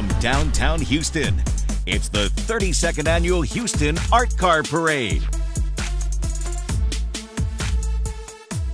from downtown Houston. It's the 32nd Annual Houston Art Car Parade.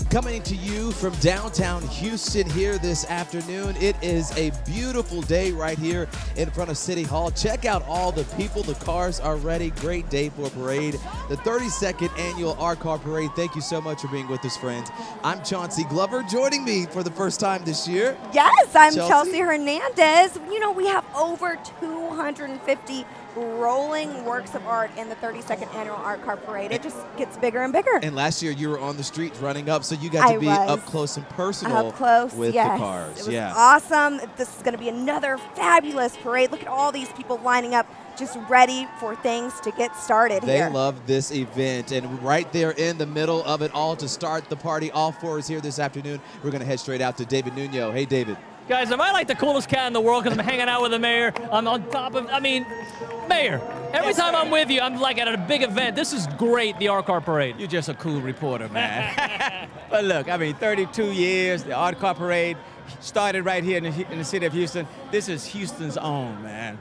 Coming to you from downtown Houston here this afternoon. It is a beautiful day right here in front of City Hall. Check out all the people. The cars are ready. Great day for a parade. The 32nd Annual Art Car Parade. Thank you so much for being with us, friends. I'm Chauncey Glover, joining me for the first time this year. Yes, I'm Chelsea Hernandez. You know, we have over 250 rolling works of art in the 32nd Annual Art Car Parade. It just gets bigger and bigger. And last year you were on the streets running up, so you got to be up close and personal with the cars. It was awesome. This is going to be another fabulous parade. Look at all these people lining up, just ready for things to get started here. They love this event, and right there in the middle of it all to start the party, all four is here this afternoon. We're going to head straight out to David Nuno. Hey, David. Guys, am I like the coolest cat in the world because I'm hanging out with the mayor? I'm on top of, Mayor, every time I'm with you, I'm like at a big event. This is great, the Art Car Parade. You're just a cool reporter, man. But look, 32 years, the Art Car Parade started right here in the city of Houston. This is Houston's own, man.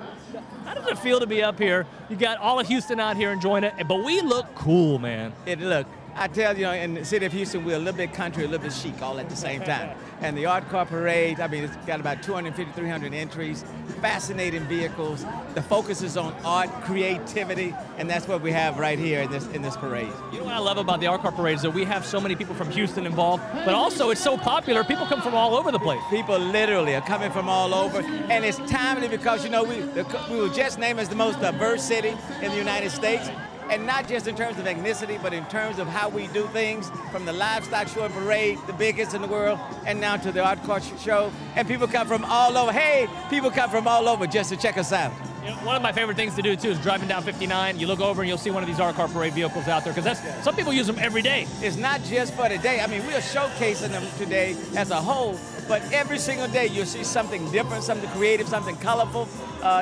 How does it feel to be up here? You got all of Houston out here enjoying it, but we look cool, man. Look, I tell you, in the city of Houston, we're a little bit country, a little bit chic all at the same time. And the Art Car Parade, it's got about 250, 300 entries, fascinating vehicles. The focus is on art, creativity, and that's what we have right here in this parade. You know what I love about the Art Car Parade is that we have so many people from Houston involved, but also it's so popular, people come from all over the place. People literally are coming from all over, and it's timely because, you know, we were just named as the most diverse city in the United States. And not just in terms of ethnicity, but in terms of how we do things, from the livestock show and parade, the biggest in the world, and now to the art car show. And people come from all over. Hey, people come from all over just to check us out. You know, one of my favorite things to do, too, is driving down 59. You look over and you'll see one of these Art Car Parade vehicles out there, because some people use them every day. It's not just for the day. We are showcasing them today as a whole, but every single day you'll see something different, something creative, something colorful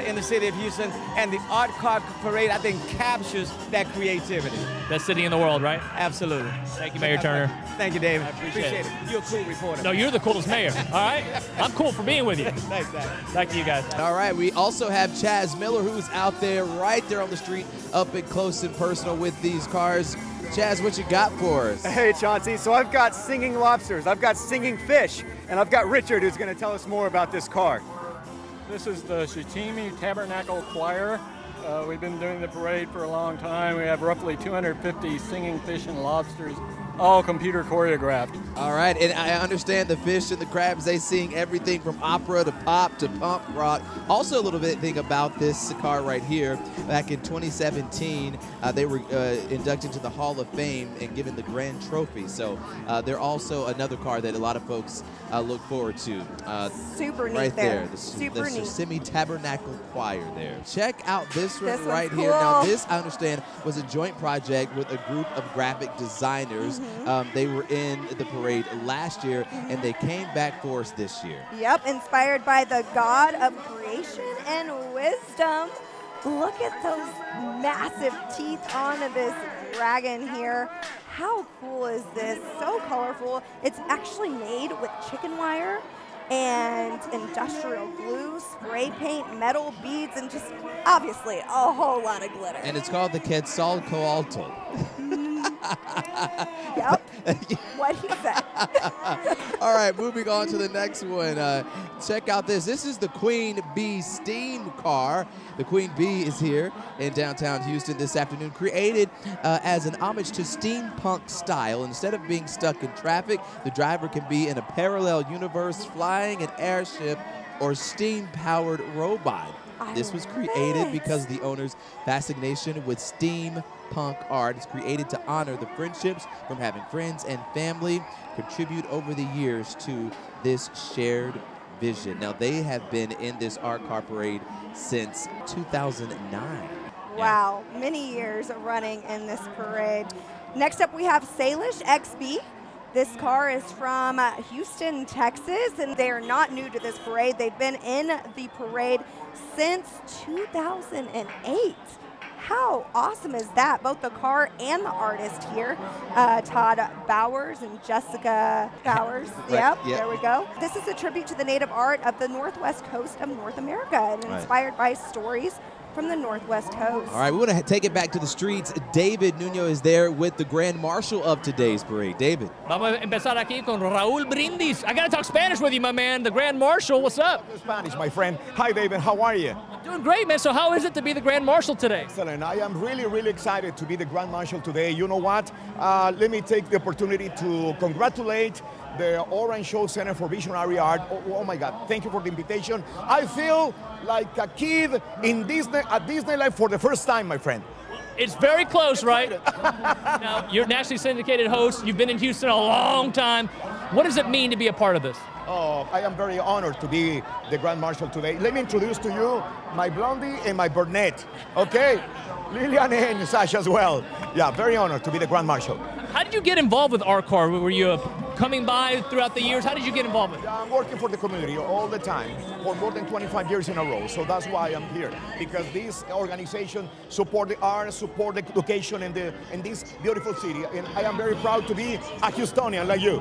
in the city of Houston. And the Art Car Parade, I think, captures that creativity. Best city in the world, right? Absolutely. Thank you, Mayor Turner. Thank you, David. I appreciate it. You're a cool reporter. No, you're the coolest mayor, all right? I'm cool for being with you. Thanks, Dad. Thank you, guys. All right, we also have Chaz Miller, who's out there, right there on the street, up and close and personal with these cars. Chaz, what you got for us? Hey, Chauncey. So I've got singing lobsters, I've got singing fish, and I've got Richard, who's going to tell us more about this car. This is the Shatimi Tabernacle Choir. We've been doing the parade for a long time. We have roughly 250 singing fish and lobsters, all computer choreographed. All right, and I understand the fish and the crabs, they sing everything from opera to pop to punk rock. Also a little bit thing about this car right here, back in 2017, they were inducted to the Hall of Fame and given the Grand Trophy. So they're also another car that a lot of folks look forward to. Super neat right there. The Super neat. Simi Tabernacle Choir there. Check out this one right cool. here. Now this, I understand, was a joint project with a group of graphic designers. They were in the parade last year, and they came back for us this year. Yep, inspired by the God of creation and wisdom. Look at those massive teeth on this dragon here. How cool is this? So colorful. It's actually made with chicken wire and industrial glue, spray paint, metal beads, and just obviously a whole lot of glitter. And it's called the Quetzalcoatl. Yep, what he said. All right, moving on to the next one. Check out this. This is the Queen Bee steam car. The Queen Bee is here in downtown Houston this afternoon, created as an homage to steampunk style. Instead of being stuck in traffic, the driver can be in a parallel universe, flying an airship or steam-powered robot. This was created because the owner's fascination with steampunk art is created to honor the friendships from having friends and family contribute over the years to this shared vision. Now, they have been in this art car parade since 2009. Wow, many years of running in this parade. Next up, we have Salish XB. This car is from Houston, Texas, and they are not new to this parade. They've been in the parade since 2008. How awesome is that? Both the car and the artist here, Todd Bowers and Jessica Bowers. Yep, there we go. This is a tribute to the native art of the northwest coast of North America and inspired by stories from the Northwest Coast. All right, we want to take it back to the streets. David Nuno is there with the Grand Marshal of today's parade. David. Vamos a empezar aquí con Raúl Brindis. I got to talk Spanish with you, my man. The Grand Marshal, what's up? Spanish, my friend. Hi, David. How are you? Doing great, man. So how is it to be the Grand Marshal today? Excellent. I am really, really excited to be the Grand Marshal today. You know what? Let me take the opportunity to congratulate the Orange Show Center for Visionary Art. Oh my God, thank you for the invitation. I feel like a kid in Disney at Disneyland for the first time, my friend. It's very close, right? Now, you're a nationally syndicated host. You've been in Houston a long time. What does it mean to be a part of this? Oh, I am very honored to be the Grand Marshal today. Let me introduce to you my blondie and my brunette, okay? Lillian and Sasha as well. Yeah, very honored to be the Grand Marshal. How did you get involved with ARCAR? Were you coming by throughout the years? How did you get involved with it? I'm working for the community all the time for more than 25 years in a row. So that's why I'm here, because this organization support the art, support the education in this beautiful city. And I am very proud to be a Houstonian like you.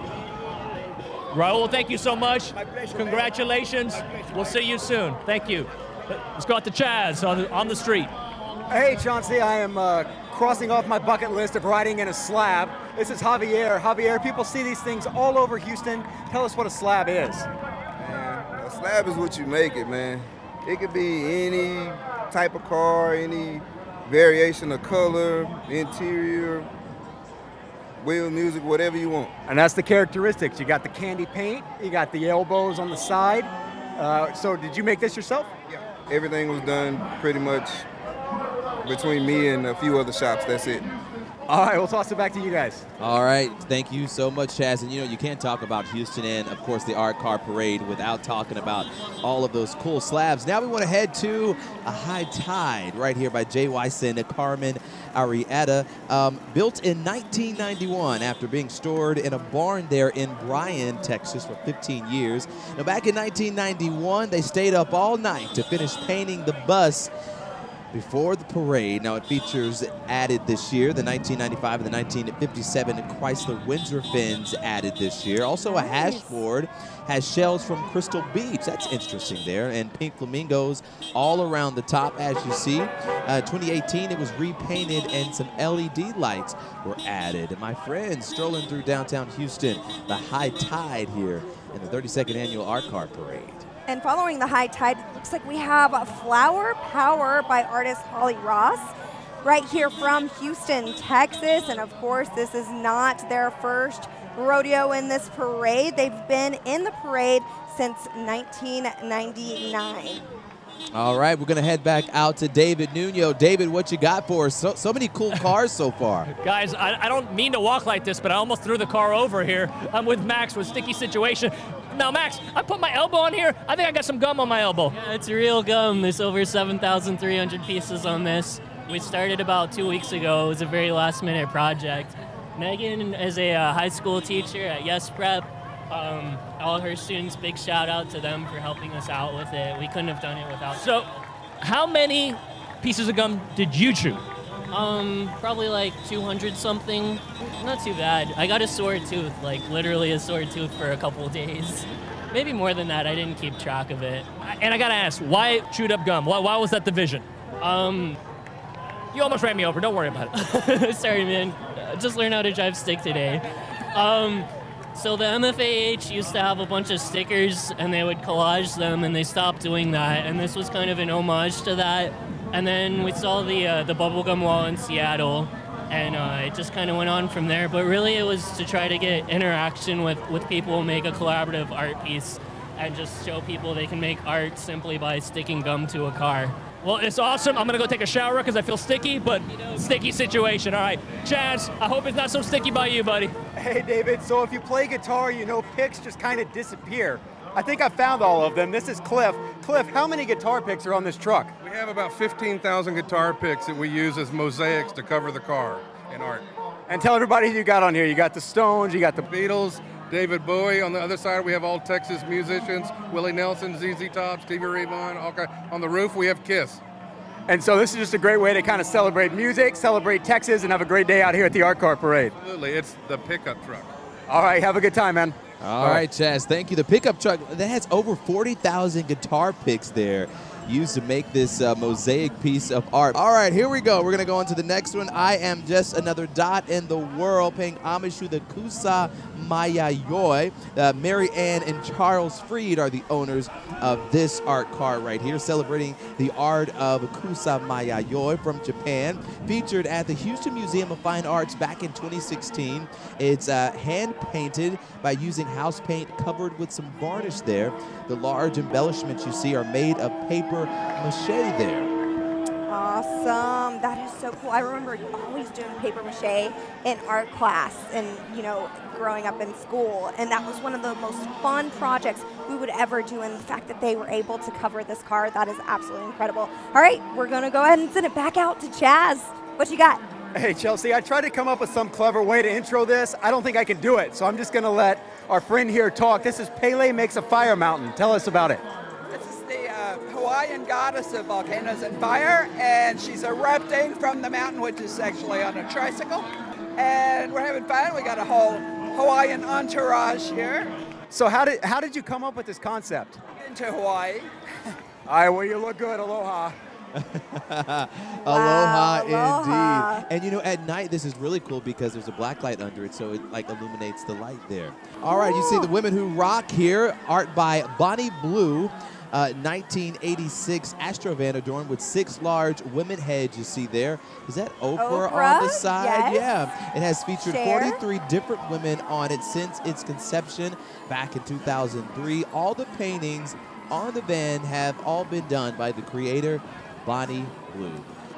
Raul, thank you so much. My pleasure. Congratulations. My pleasure. We'll see you soon. Thank you. Let's go out to Chaz on the street. Hey, Chauncey, I am crossing off my bucket list of riding in a slab. This is Javier. Javier, people see these things all over Houston. Tell us what a slab is. Man, a slab is what you make it, man. It could be any type of car, any variation of color, interior, wheel music, whatever you want. And that's the characteristics. You got the candy paint, you got the elbows on the side. So did you make this yourself? Yeah. Everything was done pretty much between me and a few other shops. That's it. All right, we'll toss it back to you guys. All right, thank you so much, Chaz. And you can't talk about Houston and, of course, the Art Car Parade without talking about all of those cool slabs. Now we want to head to a High Tide right here by Jay Wyson and Carmen Arrieta. Built in 1991 after being stored in a barn there in Bryan, Texas for 15 years. Now back in 1991, they stayed up all night to finish painting the bus before the parade. Now it features added this year, the 1995 and the 1957 Chrysler Windsor fins added this year. Also a hashboard has shells from Crystal Beach. That's interesting there. And pink flamingos all around the top, as you see. 2018, it was repainted and some LED lights were added. And my friends, strolling through downtown Houston, the High Tide here in the 32nd Annual Art Car Parade. And following the High Tide, it looks like we have Flower Power by artist Holly Ross right here from Houston, Texas. And of course, this is not their first rodeo in this parade. They've been in the parade since 1999. All right, we're going to head back out to David Nuno. David, what you got for us? So many cool cars so far. Guys, I don't mean to walk like this, but I almost threw the car over here. I'm with Max with Sticky Situation. Now, Max, I put my elbow on here. I think I got some gum on my elbow. Yeah, it's real gum. There's over 7,300 pieces on this. We started about 2 weeks ago. It was a very last-minute project. Megan is a high school teacher at Yes Prep. All her students, big shout out to them for helping us out with it. We couldn't have done it without them. So, how many pieces of gum did you chew? Probably like 200 something. Not too bad. I got a sore tooth, like literally a sore tooth for a couple of days. Maybe more than that. I didn't keep track of it. And I gotta ask, why chewed up gum? Why was that the vision? You almost ran me over. Don't worry about it. Sorry, man. Just learned how to drive stick today. So the MFAH used to have a bunch of stickers, and they would collage them, and they stopped doing that. And this was kind of an homage to that. And then we saw the bubblegum wall in Seattle, and it just kind of went on from there. But really, it was to try to get interaction with people, make a collaborative art piece, and just show people they can make art simply by sticking gum to a car. Well, it's awesome. I'm going to go take a shower because I feel sticky, but sticky situation. All right. Chaz, I hope it's not so sticky by you, buddy. Hey, David, so if you play guitar, picks just kind of disappear. I think I found all of them. This is Cliff. Cliff, how many guitar picks are on this truck? We have about 15,000 guitar picks that we use as mosaics to cover the car in art. And tell everybody who you got on here. You got the Stones, you got the Beatles, David Bowie. On the other side, we have all Texas musicians, Willie Nelson, ZZ Top, Stevie Ray Vaughan. On the roof, we have Kiss. And so this is just a great way to kind of celebrate music, celebrate Texas, and have a great day out here at the Art Car Parade. Absolutely, it's the pickup truck. All right, have a good time, man. All right, Chaz, thank you. The pickup truck, that has over 40,000 guitar picks there used to make this mosaic piece of art. All right, here we go. We're going to go on to the next one. I am just another dot in the world, paying homage to the Kusa Mayayoi. Mary Ann and Charles Freed are the owners of this art car right here, celebrating the art of Kusa Mayayoi from Japan, featured at the Houston Museum of Fine Arts back in 2016. It's hand-painted by using house paint covered with some varnish there. The large embellishments you see are made of paper mache there. Awesome. That is so cool. I remember always doing paper mache in art class and, you know, growing up in school. And that was one of the most fun projects we would ever do. And the fact that they were able to cover this car, that is absolutely incredible. All right, we're going to go ahead and send it back out to Chaz. What you got? Hey, Chelsea, I tried to come up with some clever way to intro this. I don't think I can do it, so I'm just going to let our friend here talk. This is Pele Makes a Fire Mountain. Tell us about it. This is the Hawaiian goddess of volcanoes and fire, and she's erupting from the mountain, which is actually on a tricycle. And we're having fun. We got a whole Hawaiian entourage here. So how did you come up with this concept? Into Hawaii. All right, well, you look good. Aloha. Aloha, aloha. indeed. And you know, at night this is really cool because there's a black light under it, so it like illuminates the light there. All right, you see the women who rock here, art by Bonnie Blue. 1986 Astrovan adorned with 6 large women heads you see there. Is that Oprah on the side? Yes. Yeah. It has featured Cher. 43 different women on it since its conception back in 2003. All the paintings on the van have all been done by the creator, Bonnie Blue.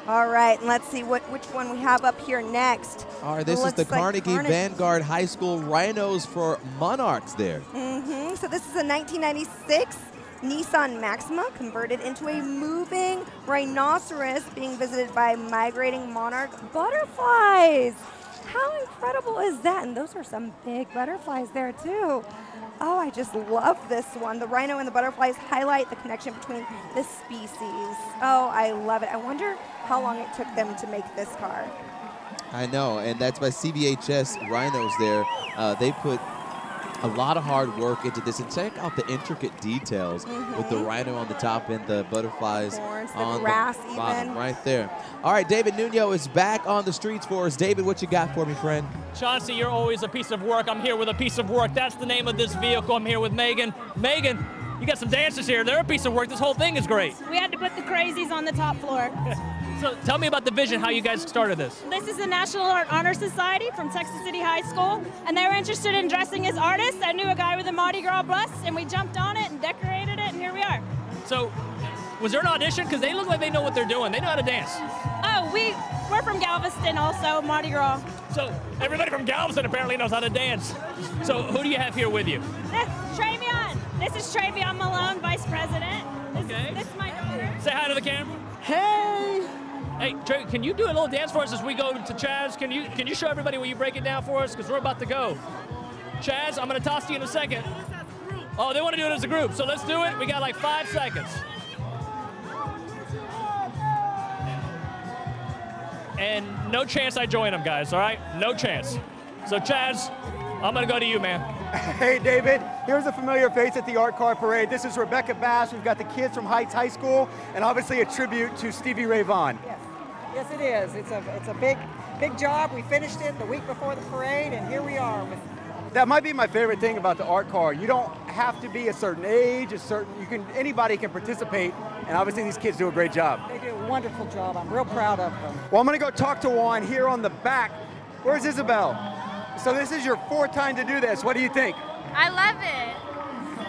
All right, and let's see which one we have up here next. All right, this is the Carnegie Vanguard High School Rhinos for Monarchs there. So this is a 1996 Nissan Maxima converted into a moving rhinoceros being visited by migrating monarch butterflies. How incredible is that? And those are some big butterflies there too. Oh, I just love this one. The rhino and the butterflies highlight the connection between the species. Oh, I love it. I wonder how long it took them to make this car. I know, and that's by CVHS Rhinos there. They put a lot of hard work into this, and check out the intricate details with the rhino on the top and the butterflies on the bottom right there. All right, David Nuno is back on the streets for us. David, what you got for me, friend? Chauncey, you're always a piece of work. I'm here with a piece of work. That's the name of this vehicle. I'm here with Megan. Megan, you got some dancers here. They're a piece of work. This whole thing is great. We had to put the crazies on the top floor. So tell me about the vision, how you guys started this. This is the National Art Honor Society from Texas City High School, and they were interested in dressing as artists. I knew a guy with a Mardi Gras bus, and we jumped on it and decorated it, and here we are. So, was there an audition? Because they look like they know what they're doing. They know how to dance. Oh, we're from Galveston also, Mardi Gras. So, everybody from Galveston apparently knows how to dance. So, who do you have here with you? Travion. This is Travion Malone, Vice President. This is my daughter. Say hi to the camera. Hey. Hey, Trey, can you do a little dance for us as we go to Chaz? Can you show everybody where you break it down for us? Because we're about to go. Chaz, I'm going to toss to you in a second. Oh, they want to do it as a group, so let's do it. We got like 5 seconds. And no chance I join them, guys, all right? No chance. So, Chaz, I'm going to go to you, man. Hey, David, here's a familiar face at the Art Car Parade. This is Rebecca Bass. We've got the kids from Heights High School, and obviously a tribute to Stevie Ray Vaughan. Yes, it is. It's a big job. We finished it the week before the parade, and here we are. That might be my favorite thing about the art car. You don't have to be a certain age, anybody can participate, and obviously these kids do a great job. They do a wonderful job. I'm real proud of them. Well, I'm going to go talk to Juan here on the back. Where's Isabel? So this is your 4th time to do this. What do you think? I love it.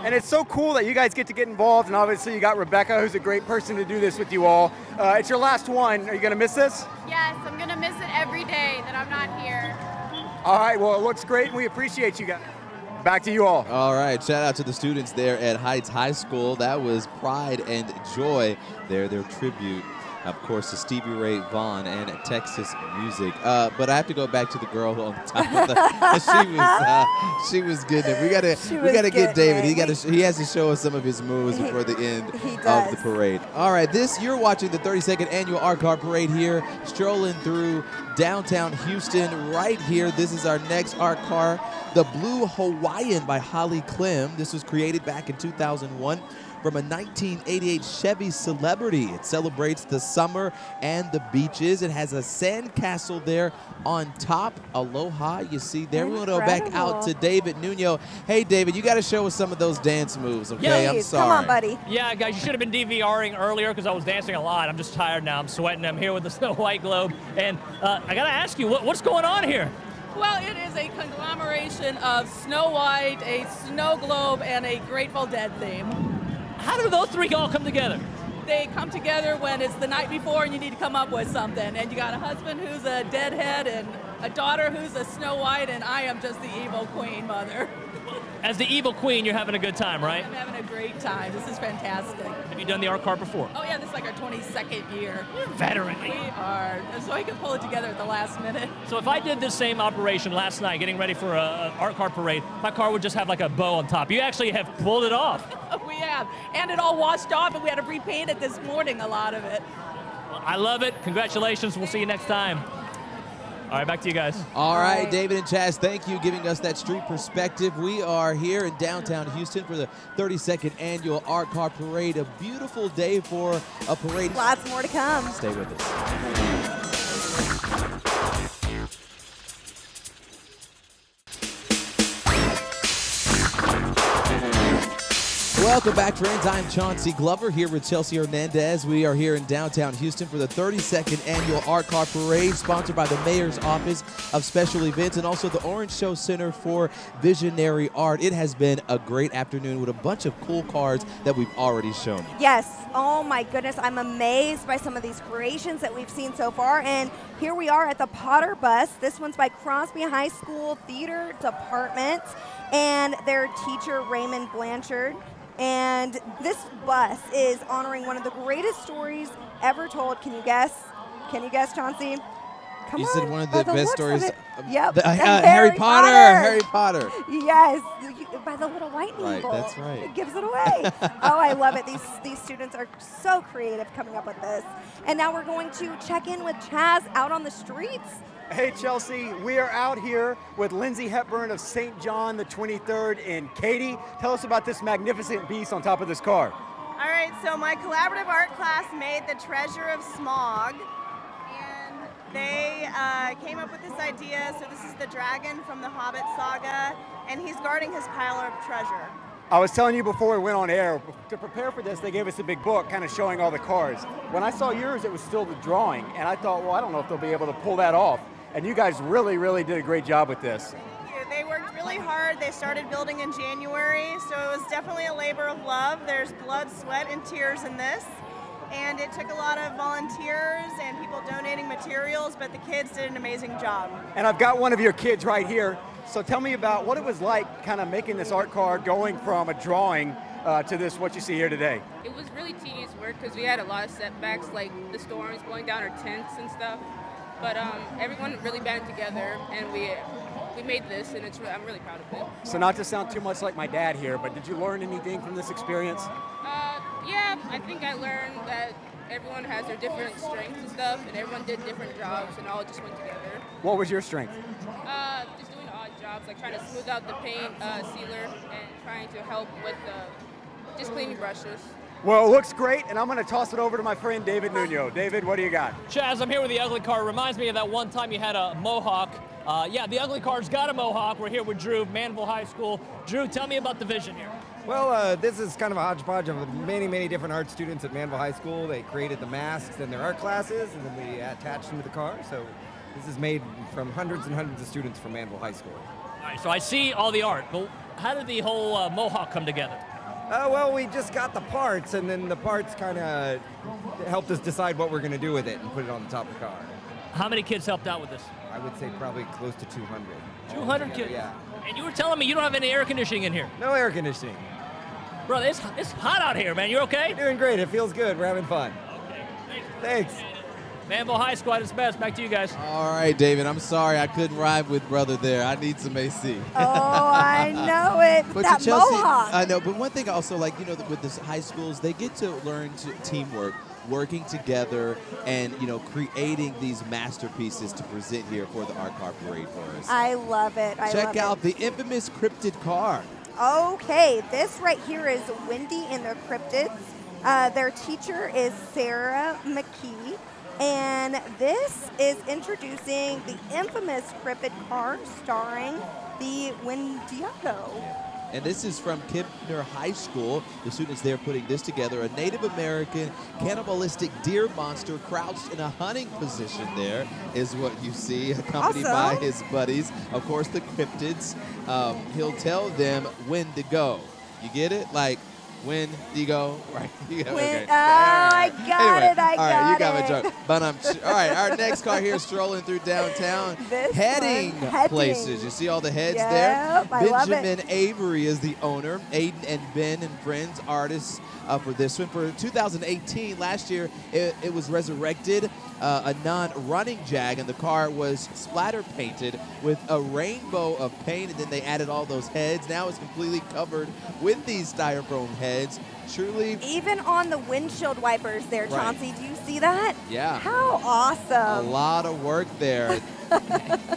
And it's so cool that you guys get to get involved, and obviously you got Rebecca, who's a great person to do this with you all. It's your last one. Are you going to miss this? Yes, I'm going to miss it every day that I'm not here. All right, well, it looks great, and we appreciate you guys. Back to you all. All right, shout out to the students there at Heights High School. That was Pride and Joy there, their tribute Of course, the Stevie Ray Vaughan and Texas music. But I have to go back to the girl on top of the. She was good. We gotta get David. He has to show us some of his moves before the end of the parade. All right, you're watching the 32nd annual Art Car Parade here, strolling through downtown Houston. Right here, this is our next art car, the Blue Hawaiian by Holly Clem. This was created back in 2001. From a 1988 Chevy Celebrity. It celebrates the summer and the beaches. It has a sandcastle there on top. Aloha, you see there. We want to go back out to David Nuno. Hey, David, you got to show us some of those dance moves, okay? Yeah, I'm sorry. Come on, buddy. Yeah, guys, you should have been DVRing earlier because I was dancing a lot. I'm just tired now. I'm sweating. I'm here with the Snow White Globe. And I got to ask you, what's going on here? Well, it is a conglomeration of Snow White, a snow globe, and a Grateful Dead theme. How do those three all come together? They come together when it's the night before and you need to come up with something. And you got a husband who's a deadhead and a daughter who's a Snow White, and I am just the evil queen mother. As the evil queen, you're having a good time, right? I'm having a great time. This is fantastic. Have you done the art car before? Oh yeah, this is like our 22nd year. You're a veteran. We are. So I can pull it together at the last minute. So if I did this same operation last night, getting ready for an art car parade, my car would just have like a bow on top. You actually have pulled it off. We have. And it all washed off, and we had to repaint it this morning, a lot of it. Well, I love it. Congratulations. We'll see you next time. All right, back to you guys. All right, David and Chaz, thank you giving us that street perspective. We are here in downtown Houston for the 32nd annual Art Car Parade. A beautiful day for a parade. Lots more to come. Stay with us. Welcome back, friends. I'm Chauncey Glover here with Chelsea Hernandez. We are here in downtown Houston for the 32nd annual Art Car Parade, sponsored by the Mayor's Office of Special Events and also the Orange Show Center for Visionary Art. It has been a great afternoon with a bunch of cool cars that we've already shown you. Yes. Oh, my goodness. I'm amazed by some of these creations that we've seen so far. And here we are at the Potter Bus. This one's by Crosby High School Theater Department and their teacher, Raymond Blanchard. And this bus is honoring one of the greatest stories ever told. Can you guess? Can you guess, Chauncey? Come you on. said one of the best stories. Yep. Harry Potter. Harry Potter. Yes, by the little white Right, eagle. that's right. It gives it away. Oh, I love it. These students are so creative coming up with this. And now we're going to check in with Chaz out on the streets. Hey Chelsea, we are out here with Lindsay Hepburn of St. John the 23rd in Katy. Tell us about this magnificent beast on top of this car. All right, so my collaborative art class made the Treasure of Smog, and they came up with this idea. So this is the dragon from the Hobbit saga, and he's guarding his pile of treasure. I was telling you before we went on air, to prepare for this, they gave us a big book kind of showing all the cars. When I saw yours, it was still the drawing, and I thought, well, I don't know if they'll be able to pull that off. And you guys really, really did a great job with this. They worked really hard. They started building in January, so it was definitely a labor of love. There's blood, sweat, and tears in this. And it took a lot of volunteers and people donating materials, but the kids did an amazing job. And I've got one of your kids right here. So tell me about what it was like kind of making this art car, going from a drawing to this, what you see here today. It was really tedious work because we had a lot of setbacks, like the storms blowing down our tents and stuff. But everyone really banded together, and we made this, and I'm really proud of it. So not to sound too much like my dad here, but did you learn anything from this experience? Yeah, I think I learned that everyone has their different strengths and stuff, and everyone did different jobs, and all just went together. What was your strength? Just doing odd jobs, like trying to smooth out the paint sealer and trying to help with just cleaning brushes. Well, it looks great, and I'm going to toss it over to my friend David Nuno. David, what do you got? Chaz, I'm here with the ugly car. Reminds me of that one time you had a mohawk. Yeah, the ugly car's got a mohawk. We're here with Drew, Manville High School. Drew, tell me about the vision here. Well, this is kind of a hodgepodge of many, many different art students at Manville High School. They created the masks in their art classes, and then we attached them to the car. So this is made from hundreds and hundreds of students from Manville High School. All right, so I see all the art, but how did the whole mohawk come together? Well, we just got the parts, and then the parts kind of helped us decide what we're going to do with it and put it on the top of the car. How many kids helped out with this? I would say probably close to 200. 200 kids? Yeah. And you were telling me you don't have any air conditioning in here. No air conditioning. Bro, it's hot out here, man. You okay? Doing great. It feels good. We're having fun. Okay. Thanks. Manville High School at its best. Back to you guys. All right, David. I'm sorry I couldn't ride with brother there. I need some AC. Oh, I know it. But That to Chelsea, mohawk. I know. But one thing also, like, you know, with the high schools, they get to learn teamwork, working together, and, you know, creating these masterpieces to present here for the Art Car Parade for us. I love it. Check out the infamous cryptid car. Okay, this right here is Wendy and the Cryptids. Their teacher is Sarah McKee. And this is introducing the infamous cryptid car starring the Wendigo. And this is from Kibner High School. The students there putting this together. A Native American cannibalistic deer monster crouched in a hunting position there is what you see, accompanied by his buddies. Of course, the cryptids. He'll tell them when to go. You get it? Like, when do you go? Right. Okay. Oh, I got it. I got it. All right, you got my joke. But all right, our next car here strolling through downtown, heading places. You see all the heads there? I love it. Benjamin Avery is the owner. Aiden and Ben and friends, artists for this one. For 2018, last year, it was resurrected, a non-running Jag, and the car was splatter painted with a rainbow of paint, and then they added all those heads. Now it's completely covered with these styrofoam heads. Truly. Even on the windshield wipers there, Chauncey. Do you see that? Yeah. How awesome. A lot of work there.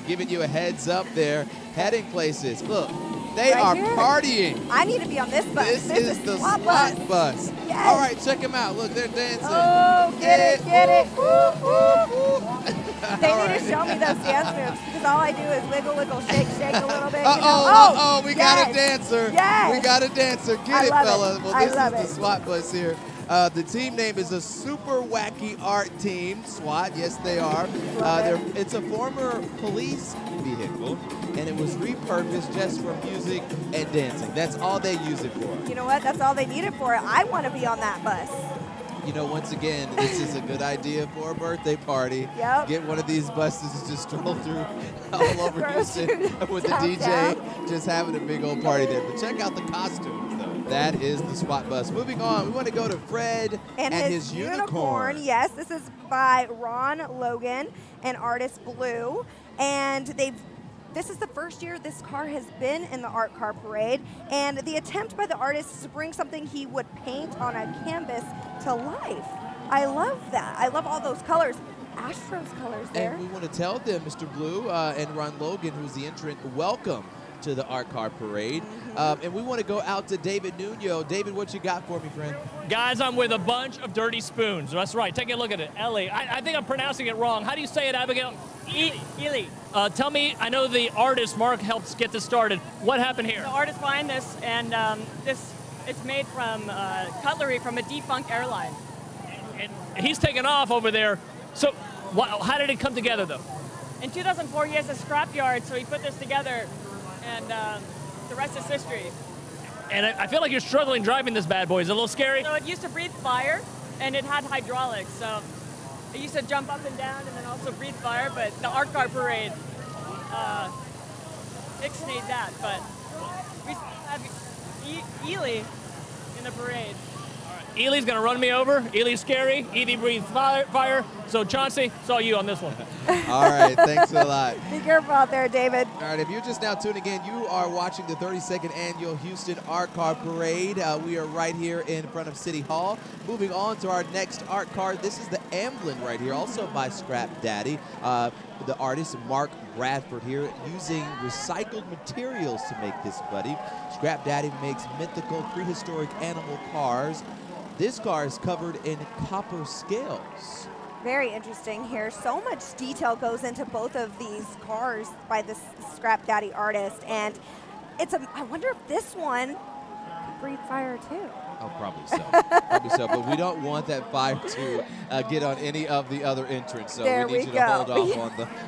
Giving you a heads up there. Heading places. Look, they are partying. I need to be on this bus. This is the SWAT bus. Yes. All right, check them out. Look, they're dancing. Oh, get it, get it. Woo, woo, woo. They need to show me those dance moves because all I do is wiggle, wiggle, shake, shake a little bit. We got a dancer. Yes. We got a dancer. Get it, fella. Well, this is the SWAT bus here. The team name is a Super Wacky Art Team, SWAT. Yes, they are. It's a former police vehicle, and it was repurposed just for music and dancing. That's all they use it for. You know what? That's all they need it for. I want to be on that bus. You know, once again, this is a good idea for a birthday party. Yep. Get one of these buses and just stroll through all over Houston with the DJ, just having a big old party there. But check out the costumes, though. That is the SWAT bus. Moving on, we want to go to Fred and his unicorn. Yes, this is by Ron Logan and artist Blue. And this is the first year this car has been in the Art Car Parade, and the attempt by the artist is to bring something he would paint on a canvas to life. I love that. I love all those colors. Astros colors there. And we want to tell them, Mr. Blue and Ron Logan, who's the entrant, welcome to the Art Car Parade. And we want to go out to David Nuno. David, what you got for me, friend? Guys, I'm with a bunch of dirty spoons. That's right. Take a look at it. Ellie. I think I'm pronouncing it wrong. How do you say it, Abigail? Ely. Tell me, I know the artist, Mark, helped get this started. What happened here? The artist behind this, and it's made from cutlery from a defunct airline. And he's taken off over there. So how did it come together, though? In 2004, he has a scrapyard, so he put this together, and the rest is history. And I feel like you're struggling driving this bad boy. Is it a little scary? So it used to breathe fire, and it had hydraulics. So it used to jump up and down and then also breathe fire, but the Art Car Parade ixnayed that. But we have Ely in the parade. Ely's going to run me over. Ely's scary. Ely breathes fire. So, Chauncey, it's all you on this one. All right, thanks a lot. Be careful out there, David. All right, if you're just now tuning in, you are watching the 32nd Annual Houston Art Car Parade. We are right here in front of City Hall. Moving on to our next art car. This is the Amblin right here, also by Scrap Daddy. The artist Mark Bradford here, using recycled materials to make this buddy. Scrap Daddy makes mythical prehistoric animal cars. This car is covered in copper scales. Very interesting here. So much detail goes into both of these cars by this Scrap Daddy artist, and I wonder if this one could breathe fire too. Oh, probably so. Probably so. But we don't want that fire to get on any of the other entrants. So we need you to hold off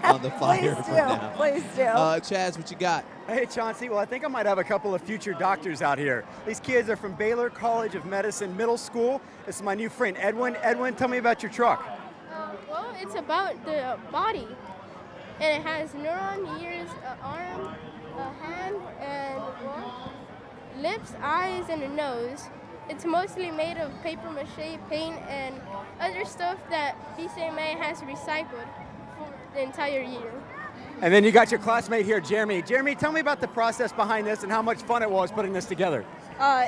on the fire for now. Please do. Chaz, what you got? Hey, Chauncey. Well, I think I might have a couple of future doctors out here. These kids are from Baylor College of Medicine Middle School. This is my new friend, Edwin. Edwin, tell me about your truck. Well, it's about the body. And it has neuron, ears, an arm, a hand, and lips, eyes, and a nose. It's mostly made of paper mache, paint, and other stuff that BCMA has recycled for the entire year. And then you got your classmate here, Jeremy. Jeremy, tell me about the process behind this and how much fun it was putting this together.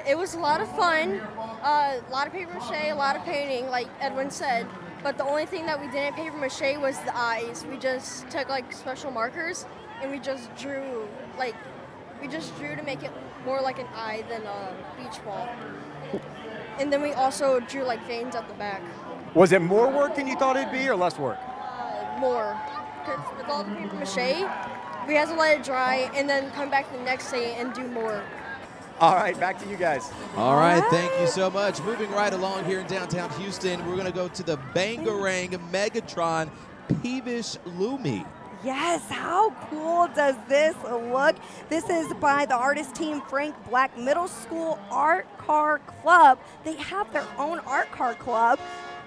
It was a lot of fun, a lot of paper mache, a lot of painting, like Edwin said. But the only thing that we didn't paper mache was the eyes. We just took like special markers and we just drew to make it more like an eye than a beach ball. And then we also drew like veins at the back. Was it more work than you thought it'd be or less work? More, because with all the paper mache, we had to let it dry and then come back the next day and do more. All right, back to you guys. All right, thank you so much. Moving right along here in downtown Houston, we're going to go to the Bangarang Megatron Peevish Lumi. Yes, how cool does this look? This is by the artist team Frank Black Middle School Art Car Club. They have their own art car club.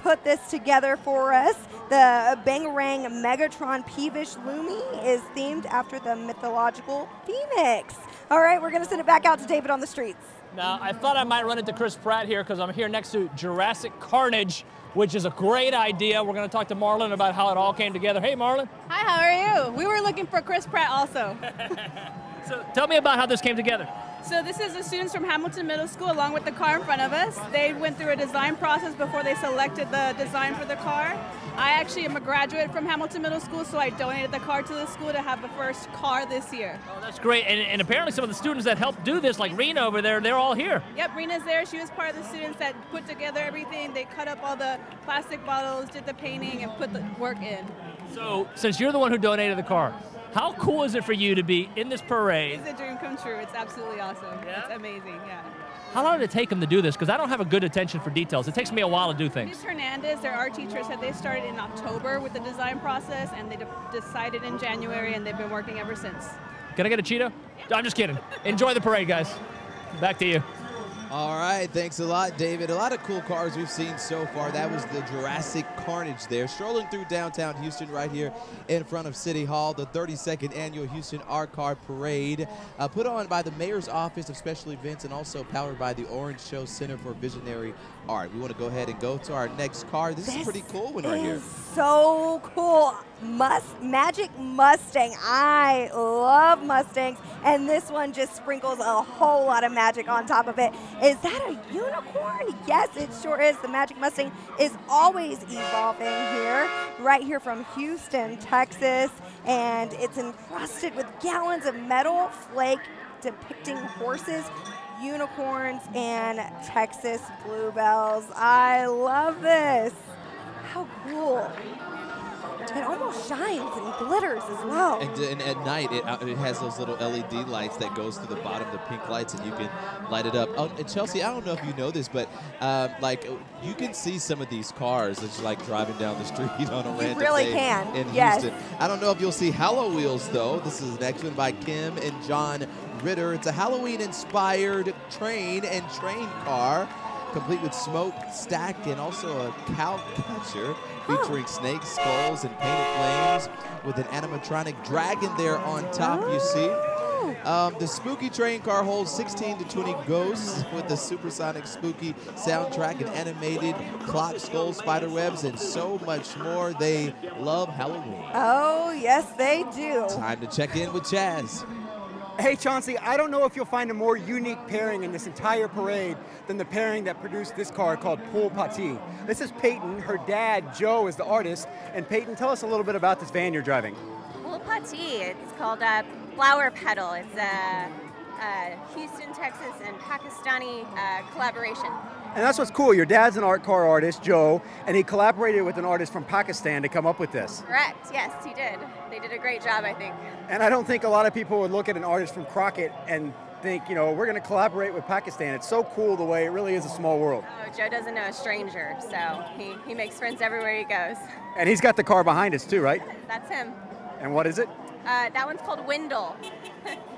Put this together for us. The Bangarang Megatron Peevish Lumi is themed after the mythological phoenix. All right, we're going to send it back out to David on the streets. Now, I thought I might run into Chris Pratt here because I'm here next to Jurassic Carnage, which is a great idea. We're going to talk to Marlon about how it all came together. Hey, Marlon. Hi, how are you? We were looking for Chris Pratt also. So tell me about how this came together. So this is the students from Hamilton Middle School along with the car in front of us. They went through a design process before they selected the design for the car. I actually am a graduate from Hamilton Middle School, so I donated the car to the school to have the first car this year. Oh, that's great. And apparently some of the students that helped do this, like Rena over there, they're all here. Yep, Rena's there. She was part of the students that put together everything. They cut up all the plastic bottles, did the painting, and put the work in. So since you're the one who donated the car, how cool is it for you to be in this parade? It's a dream come true. It's absolutely awesome. Yeah? It's amazing, yeah. How long did it take them to do this? Because I don't have a good attention for details. It takes me a while to do things. Ms. Hernandez, their art teacher, said they started in October with the design process, and they decided in January, and they've been working ever since. Can I get a Cheeto? I'm just kidding. Enjoy the parade, guys. Back to you. All right, thanks a lot, David. A lot of cool cars we've seen so far. That was the Jurassic Carnage there. Strolling through downtown Houston right here in front of City Hall, the 32nd Annual Houston Art Car Parade, put on by the Mayor's Office of Special Events and also powered by the Orange Show Center for Visionary Art. We want to go ahead and go to our next car. This is a pretty cool one right here. So cool. Magic Mustang. I love Mustangs, and this one just sprinkles a whole lot of magic on top of it. Is that a unicorn? Yes, it sure is. The Magic Mustang is always evolving here, right here from Houston, Texas, and it's encrusted with gallons of metal flake depicting horses, unicorns, and Texas bluebells. I love this. How cool. It almost shines and glitters as well. And at night, it has those little LED lights that goes to the bottom, the pink lights, and you can light it up. Oh, and Chelsea, I don't know if you know this, but like you can see some of these cars that's like driving down the street on a random day in Houston. I don't know if you'll see Hallow Wheels though. This is the next one by Kim and John Ritter. It's a Halloween-inspired train car, complete with smoke stack and also a cow catcher featuring snakes, skulls, and painted flames with an animatronic dragon there on top, you see. The spooky train car holds 16 to 20 ghosts with the supersonic spooky soundtrack and animated clock, skull, spider webs, and so much more. They love Halloween. Oh, yes, they do. Time to check in with Chaz. Hey, Chauncey, I don't know if you'll find a more unique pairing in this entire parade than the pairing that produced this car called Pool Pati. This is Peyton. Her dad, Joe, is the artist. And Peyton, tell us a little bit about this van you're driving. Pool Pati, it's called a Flower Petal. It's a Houston, Texas, and Pakistani collaboration. And that's what's cool. Your dad's an art car artist, Joe, and he collaborated with an artist from Pakistan to come up with this. Correct, yes, he did. They did a great job, I think. And I don't think a lot of people would look at an artist from Crockett and think, you know, we're going to collaborate with Pakistan. It's so cool the way it really is a small world. Oh, Joe doesn't know a stranger, so he makes friends everywhere he goes. And he's got the car behind us too, right? That's him. And what is it? That one's called Windle.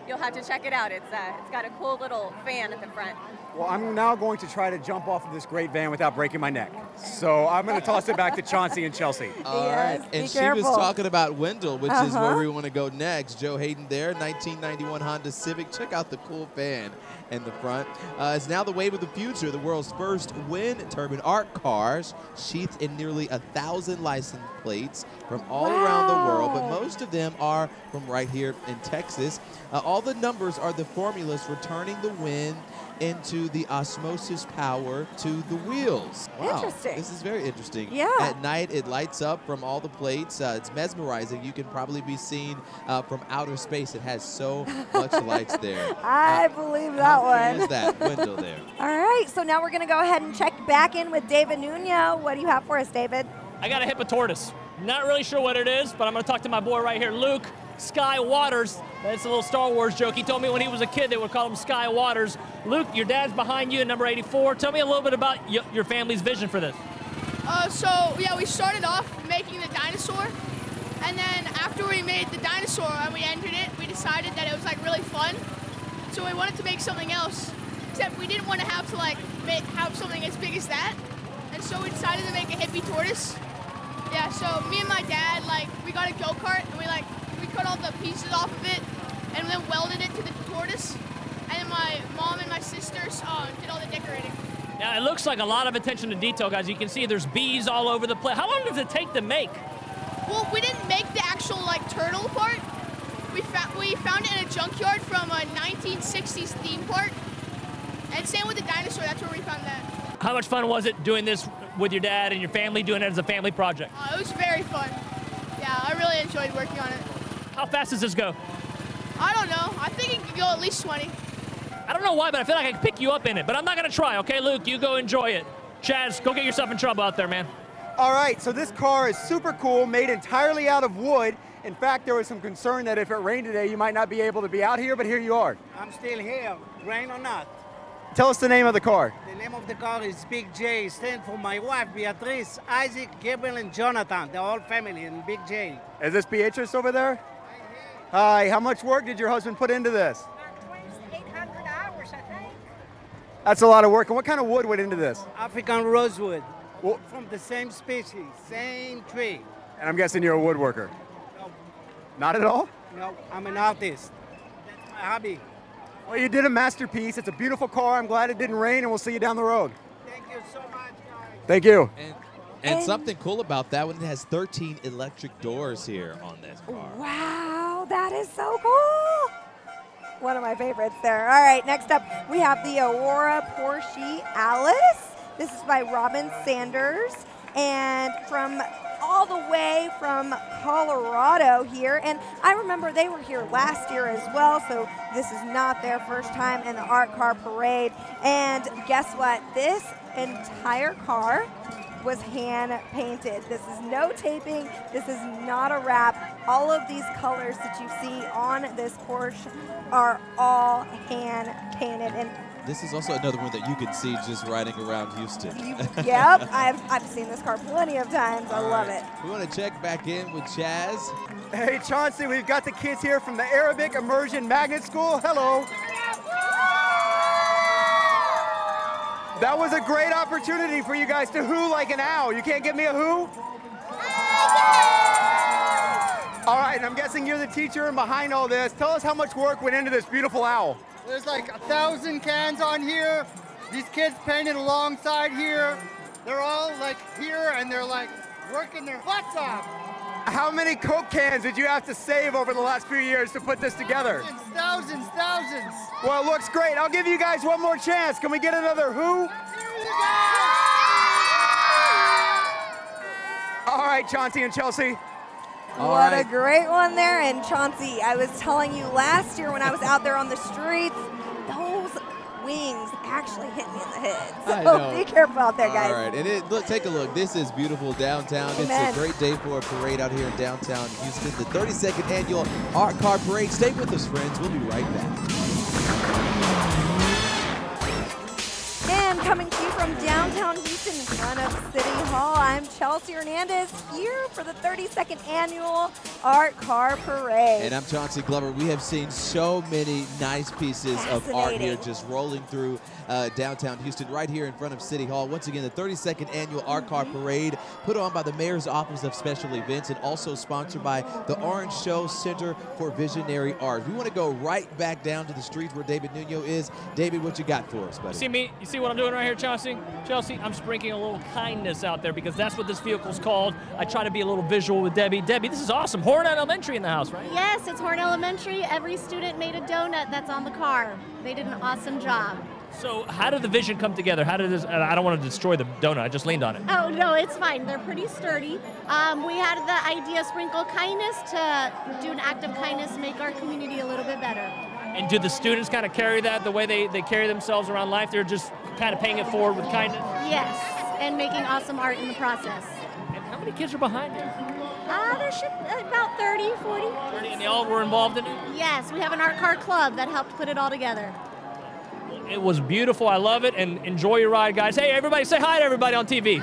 You'll have to check it out. It's got a cool little fan at the front. Well, I'm now going to try to jump off of this great van without breaking my neck. So I'm going to toss it back to Chauncey and Chelsea. All right. And she was talking about Wendell, which is where we want to go next. Joe Hayden there, 1991 Honda Civic. Check out the cool fan in the front. It's now the wave of the future, the world's first wind turbine art cars, sheathed in nearly 1,000 license plates from all around the world, but most of them are from right here in Texas. All the numbers are the formulas for turning the wind into the osmosis power to the wheels. Wow. Interesting. This is very interesting. Yeah. At night, it lights up from all the plates. It's mesmerizing. You can probably be seen from outer space. It has so much lights there. I believe that how one. cool is that window there? All right, so now we're going to go ahead and check back in with David Nuno. What do you have for us, David? I got a hippo tortoise. Not really sure what it is, but I'm going to talk to my boy right here, Luke Sky Waters. That's a little Star Wars joke. He told me when he was a kid they would call him Sky Waters. Luke, your dad's behind you at number 84. Tell me a little bit about your family's vision for this. We started off making the dinosaur, and then after we made the dinosaur and we entered it, we decided that it was like really fun. So we wanted to make something else, except we didn't want to have to have something as big as that. And so we decided to make a hippie tortoise. Yeah, so me and my dad, we got a go-kart and we cut all the pieces off of it and then welded it to the tortoise. And then my mom and my sisters did all the decorating. Yeah, it looks like a lot of attention to detail, guys. You can see there's bees all over the place. How long does it take to make? Well, we didn't make the actual turtle part. We found it in a junkyard from a 1960s theme park. And same with the dinosaur, that's where we found that. How much fun was it doing this with your dad and your family, doing it as a family project? It was very fun. Yeah, I really enjoyed working on it. How fast does this go? I don't know. I think it could go at least 20. I don't know why, but I feel like I can pick you up in it. But I'm not going to try, okay, Luke? You go enjoy it. Chaz, go get yourself in trouble out there, man. All right, so this car is super cool, made entirely out of wood. In fact, there was some concern that if it rained today, you might not be able to be out here, but here you are. I'm still here, rain or not. Tell us the name of the car. The name of the car is Big J, stand for my wife, Beatrice, Isaac, Gabriel, and Jonathan, the whole family in Big J. Is this Beatrice over there? Hi, how much work did your husband put into this? About 2,800 hours, I think. That's a lot of work. And what kind of wood went into this? African rosewood, from the same species, same tree. And I'm guessing you're a woodworker. No. Not at all? No, I'm an artist. That's my hobby. Well, you did a masterpiece. It's a beautiful car. I'm glad it didn't rain, and we'll see you down the road. Thank you so much, guys. Thank you. And something cool about that one, it has 13 electric doors here on this car. Wow, that is so cool. One of my favorites there. All right, next up, we have the Aurora Porsche Alice. This is by Robin Sanders, and from all the way from Colorado here. And I remember they were here last year as well, so this is not their first time in the Art Car Parade. And guess what? This entire car was hand painted. This is no taping. This is not a wrap. All of these colors that you see on this Porsche are all hand painted. And this is also another one that you can see just riding around Houston. Yep, I've seen this car plenty of times. I love it. We want to check back in with Chaz. Hey, Chauncey, we've got the kids here from the Arabic Immersion Magnet School. Hello. That was a great opportunity for you guys to hoo like an owl. You can't give me a hoo? All right, and I'm guessing you're the teacher and behind all this. Tell us how much work went into this beautiful owl. There's like 1,000 cans on here. These kids painted alongside here. They're all here and they're working their butts off. How many Coke cans did you have to save over the last few years to put this together? Thousands. Well, it looks great. I'll give you guys one more chance. Can we get another who? All right, Chauncey and Chelsea. What a great one there. And Chauncey, I was telling you last year when I was out there on the streets, those wings actually hit me in the head. So be careful out there, guys. All right, and look, take a look. This is beautiful downtown. Amen. It's a great day for a parade out here in downtown Houston. The 32nd annual Art Car Parade. Stay with us, friends. We'll be right back. And coming to you from downtown Houston in front of City Hall. I'm Chelsea Hernandez here for the 32nd annual Art Car Parade. And I'm Chauncey Glover. We have seen so many nice pieces of art here just rolling through downtown Houston right here in front of City Hall. Once again, the 32nd annual Art Car Parade put on by the Mayor's Office of Special Events and also sponsored by the Orange Show Center for Visionary Art. We want to go right back down to the streets where David Nuno is. David, what you got for us, buddy? See me? You see what I'm doing right here, Chelsea? Chelsea, I'm sprinkling a little kindness out there because that's what this vehicle's called. I try to be a little visual with Debbie. Debbie, this is awesome. Horn Elementary in the house, right? Yes, it's Horn Elementary. Every student made a donut that's on the car. They did an awesome job. So how did the vision come together? How did this, I don't want to destroy the donut, I just leaned on it. Oh, no, it's fine. They're pretty sturdy. We had the idea sprinkle kindness to do an act of kindness, make our community a little bit better. And do the students kind of carry that the way they carry themselves around life? They're just kind of paying it forward with kindness? Yes, and making awesome art in the process. And how many kids are behind you? There should about 30, 40. 30, and they all were involved in it? Yes, we have an art car club that helped put it all together. It was beautiful. I love it, and enjoy your ride, guys. Hey, everybody, say hi to everybody on TV.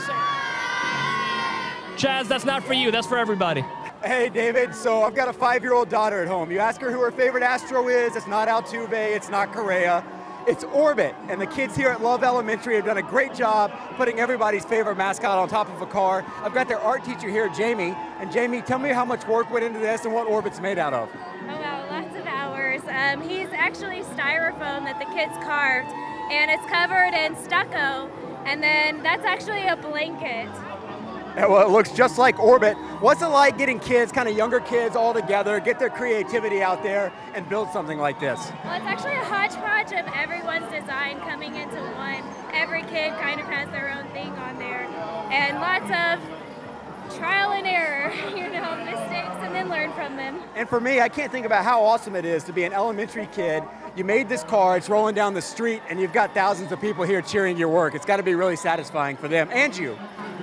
Chaz, that's not for you. That's for everybody. Hey, David. So I've got a 5-year-old daughter at home. You ask her who her favorite Astro is. It's not Altuve. It's not Correa. It's Orbit. And the kids here at Love Elementary have done a great job putting everybody's favorite mascot on top of a car. I've got their art teacher here, Jamie. And Jamie, tell me how much work went into this and what Orbit's made out of. Oh, wow, lots of hours. He's actually styrofoam that the kids carved, and it's covered in stucco, and then that's actually a blanket. Yeah, well, it looks just like Orbit. What's it like getting kids, kind of younger kids, all together, get their creativity out there and build something like this? Well, it's actually a hodgepodge of everyone's design coming into one. Every kid kind of has their own thing on there, and lots of trial and error, you know, mistakes, and then learn from them. And for me, I can't think about how awesome it is to be an elementary kid. You made this car, it's rolling down the street, and you've got thousands of people here cheering your work. It's got to be really satisfying for them and you.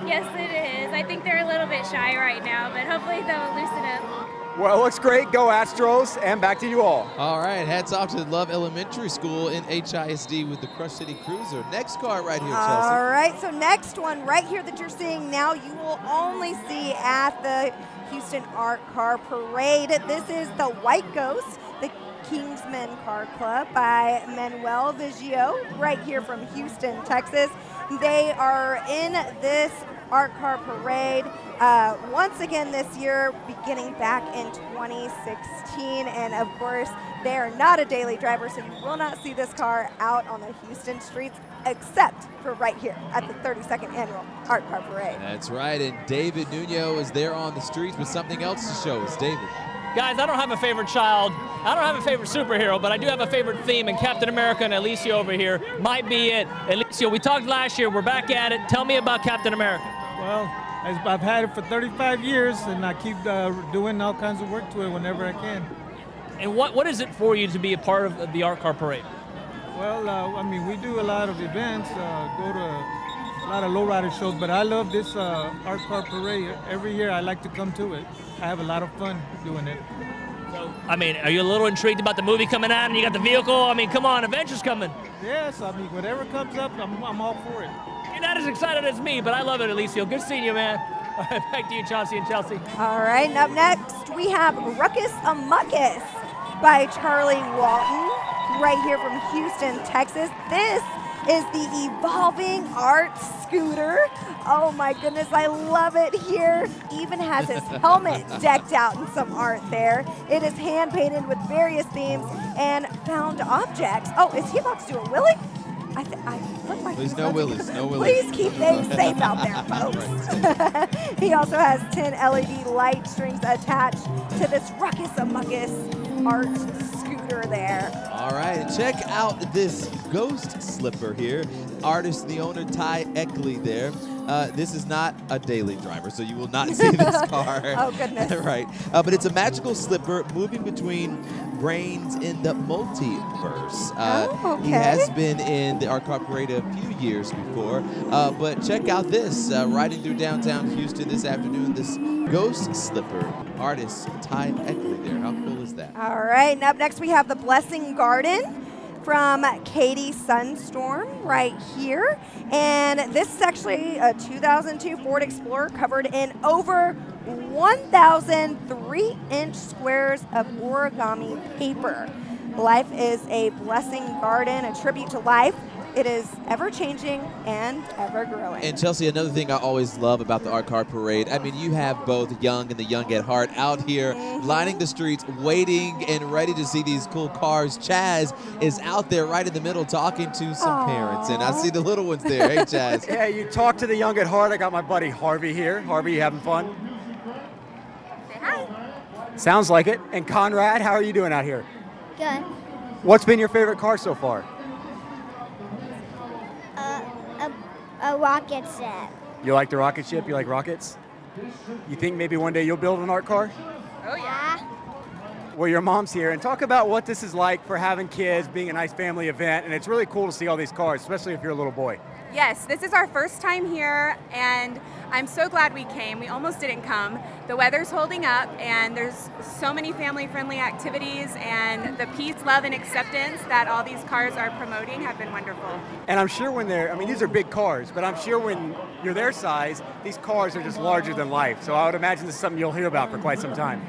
Yes, it is. I think they're a little bit shy right now, but hopefully they'll loosen up. Well, it looks great. Go Astros, and back to you all. All right, hats off to Love Elementary School in HISD with the Crush City Cruiser. Next car right here, Chelsea. All right, so next one right here that you're seeing now, you will only see at the Houston Art Car Parade. This is the White Ghost, the Kingsmen Car Club by Manuel Vigio, right here from Houston, Texas. They are in this Art Car Parade once again this year, beginning back in 2016. And of course, they are not a daily driver, so you will not see this car out on the Houston streets, except for right here at the 32nd Annual Art Car Parade. That's right, and David Nuno is there on the streets with something else to show us. David. Guys, I don't have a favorite child. I don't have a favorite superhero, but I do have a favorite theme, and Captain America and Alicia over here might be it. Alicia, we talked last year. We're back at it. Tell me about Captain America. Well, I've had it for 35 years, and I keep doing all kinds of work to it whenever I can. And what is it for you to be a part of the Art Car Parade? Well, I mean, we do a lot of events, go to a lot of lowrider shows, but I love this Art Car Parade. Every year I like to come to it. I have a lot of fun doing it. So, I mean, are you a little intrigued about the movie coming out and you got the vehicle? I mean, come on, Avengers coming. Yes, I mean, whatever comes up, I'm all for it. You're not as excited as me, but I love it, Alicia. Good seeing you, man. All right, back to you, Chauncey and Chelsea. All right, and up next, we have Ruckus Amuckus by Charlie Walton, right here from Houston, Texas. This is the Evolving Art Scooter. Oh my goodness, I love it here. Even has his helmet decked out in some art there. It is hand painted with various themes and found objects. Oh, is he about to do a Willie? I look like Please, no willies, no willies. Please keep things safe out there, folks. He also has 10 LED light strings attached to this Ruckus Amuckus art scooter there. All right, and check out this ghost slipper here. Artist, the owner, Ty Eckley there. This is not a daily driver, so you will not see this car. Oh, goodness. Right. But it's a magical slipper moving between brains in the multiverse. Okay. He has been in the Art Car Parade a few years before. But check out this. Riding through downtown Houston this afternoon, this ghost slipper. Artist Ty Eckley there. How cool is that? All right, and up next we have the Blessing Garden. from Katie Sunstorm right here. And this is actually a 2002 Ford Explorer covered in over 1,000 3-inch squares of origami paper. Life is a blessing garden, a tribute to life. It is ever-changing and ever-growing. And Chelsea, another thing I always love about the Art Car Parade, I mean, you have both young and the young at heart out here lining the streets, waiting and ready to see these cool cars. Chaz is out there right in the middle talking to some parents, and I see the little ones there. Hey, Chaz. Yeah, you talk to the young at heart. I got my buddy Harvey here. Harvey, you having fun? Say hi. Sounds like it. And Conrad, how are you doing out here? Good. What's been your favorite car so far? A rocket set. You like the rocket ship? You like rockets? You think maybe one day you'll build an art car? Oh, yeah. Well, your mom's here, and talk about what this is like for having kids, being a nice family event, and it's really cool to see all these cars, especially if you're a little boy. Yes, this is our first time here, and I'm so glad we came. We almost didn't come. The weather's holding up, and there's so many family-friendly activities, and the peace, love, and acceptance that all these cars are promoting have been wonderful. And I'm sure when they're, I mean, these are big cars, but I'm sure when you're their size, these cars are just larger than life. So I would imagine this is something you'll hear about for quite some time.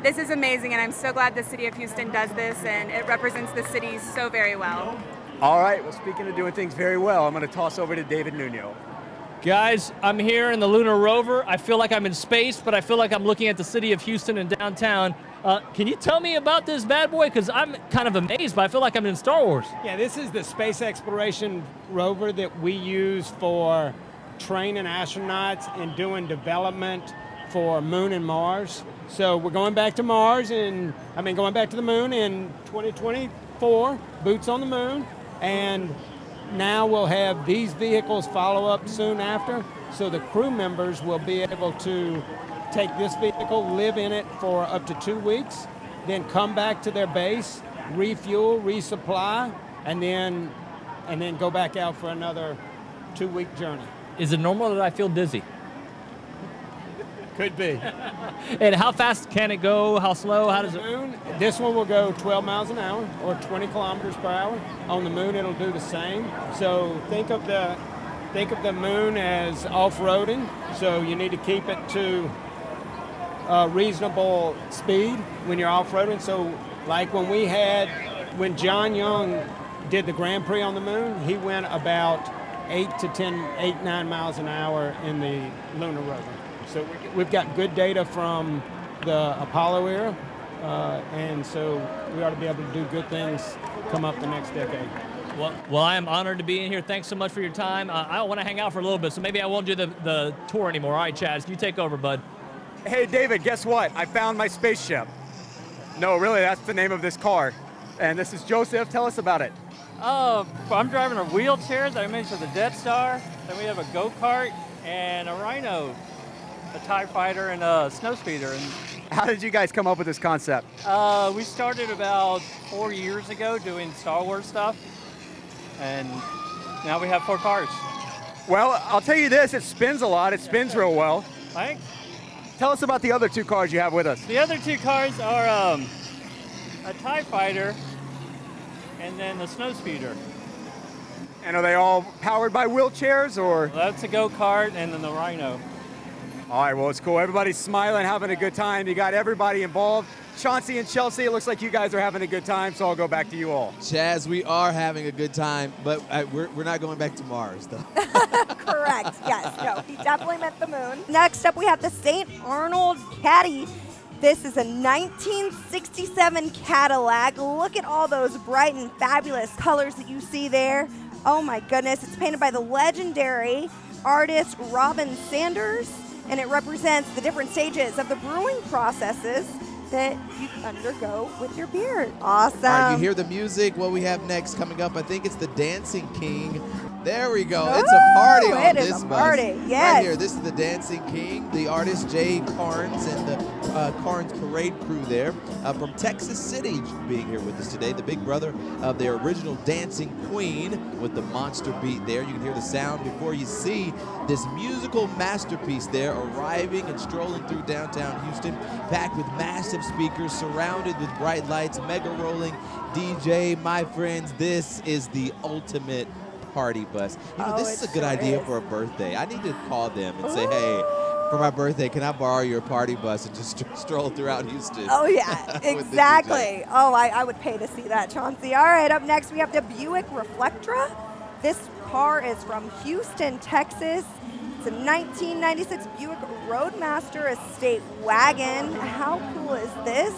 This is amazing, and I'm so glad the city of Houston does this, and it represents the city so very well. All right, well, speaking of doing things very well, I'm going to toss over to David Nuno. Guys, I'm here in the Lunar Rover. I feel like I'm in space, but I feel like I'm looking at the city of Houston and downtown. Can you tell me about this bad boy? Because I'm kind of amazed, but I feel like I'm in Star Wars. Yeah, this is the space exploration rover that we use for training astronauts and doing development for Moon and Mars. So we're going back to Mars, and going back to the Moon in 2024, boots on the Moon, and now we'll have these vehicles follow up soon after, so the crew members will be able to take this vehicle, live in it for up to 2 weeks, then come back to their base, refuel, resupply, and then go back out for another 2-week journey. Is it normal that I feel dizzy? Could be. And how fast can it go? How slow? How does it? This one will go 12 miles an hour or 20 kilometers per hour. On the Moon, it'll do the same. So think of the Moon as off-roading. So you need to keep it to a reasonable speed when you're off-roading. So like when John Young did the Grand Prix on the Moon, he went about 8 to 9 miles an hour in the Lunar Rover. So we've got good data from the Apollo era, and so we ought to be able to do good things come up the next decade. Well, I am honored to be in here. Thanks so much for your time. I want to hang out for a little bit, so maybe I won't do the tour anymore. All right, Chaz, you take over, bud. Hey, David, guess what? I found my spaceship. No, really, that's the name of this car. And this is Joseph. Tell us about it. I'm driving a wheelchair that I made for the Death Star. Then we have a go-kart and a Rhino, a TIE fighter, and a snowspeeder. And how did you guys come up with this concept? We started about 4 years ago doing Star Wars stuff, and now we have 4 cars. Well, I'll tell you this, it spins a lot. It spins real well. Thanks. Tell us about the other 2 cars you have with us. The other 2 cars are a TIE fighter and then the snowspeeder. And are they all powered by wheelchairs, or? Well, that's a go-kart and then the Rhino. All right, well, it's cool. Everybody's smiling, having a good time. You got everybody involved. Chauncey and Chelsea, it looks like you guys are having a good time, so I'll go back to you all. Chaz, we are having a good time, but we're not going back to Mars, though. Correct, yes. No, he definitely meant the Moon. Next up, we have the St. Arnold Caddy. This is a 1967 Cadillac. Look at all those bright and fabulous colors that you see there. Oh my goodness, it's painted by the legendary artist Robin Sanders, and it represents the different stages of the brewing processes that you undergo with your beer. Awesome. All right, you hear the music. What we have next coming up, I think it's the Dancing King. There we go. It's a party on this bus. It is a party, yes. Right here, this is the Dancing King, the artist Jay Carnes, and the Karn's parade crew there from Texas City being here with us today. The big brother of their original Dancing Queen with the monster beat there. You can hear the sound before you see this musical masterpiece there arriving and strolling through downtown Houston, packed with massive speakers, surrounded with bright lights, mega rolling DJ. My friends, this is the ultimate party bus. You know, this is a good idea for a birthday. I need to call them and say, hey, for my birthday, can I borrow your party bus and just stroll throughout Houston? Oh, yeah, exactly. Oh, I would pay to see that, Chauncey. All right, up next we have the Buick Reflectra. This car is from Houston, Texas. It's a 1996 Buick Roadmaster Estate wagon. How cool is this?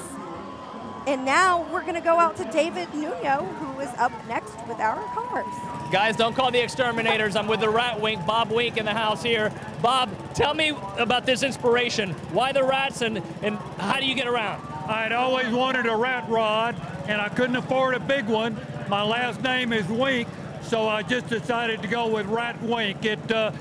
And now we're going to go out to David Nuno, who is up next with our cars. Guys, don't call the exterminators. I'm with the Rat Wink, Bob Wink, in the house here. Bob, tell me about this inspiration. Why the rats and how do you get around? I'd always wanted a rat rod, and I couldn't afford a big one. My last name is Wink, so I just decided to go with Rat Wink to